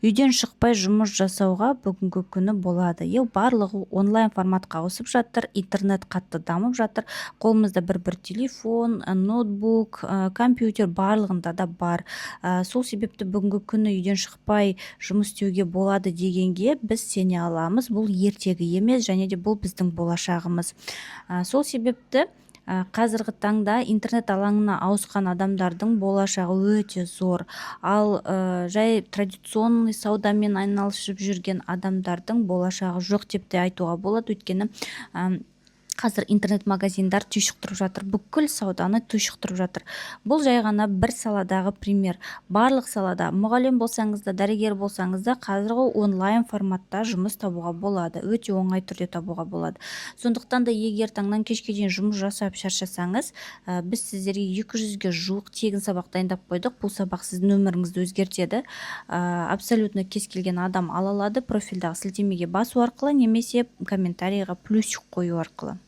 Үйден шықпай жұмыс жасауға бүгінгі күні болады. Барлығы онлайн форматқа ауысып жатыр, интернет қатты дамып жатыр. Қолымызда бір телефон, ноутбук, компьютер барлығында да бар. Сол себепті бүгінгі күні үйден шықпай жұмыс істеуге болады дегенге біз сене аламыз. Бұл ертегі емес, және де бұл біздің болашағымыз. Сол себепті қазіргі таңда интернет алаңына ауысқан адамдардың болашағы өте зор. Ал жай традиционный саудамен айналысып жүрген адамдардың болашағы жоқ деп те айтуға болады. Өйткені қазір интернет-магазиндар түйшықтырып жатыр, бүкіл сауданы түйшықтырып жатыр. Бұл жай ғана бір саладағы пример. Барлық салада, мұғалім болсаңыз да, дәрігер болсаңыз да, қазіргі онлайн форматта жұмыс табуға болады. Өте оңай түрде табуға болады. Сондықтан да егер таңнан кешке дейін жұмыс жасап шаршасаңыз, біз сіздерге 200-ге жуық тегін сабақ дайындап қойдық. Бұл сабақ сіздің өміріңізді өзгертеді. Абсолютно кез келген адам ала алады. Профильдағы сілтемеге басу арқылы немесе комментарийға плюсик қою арқылы.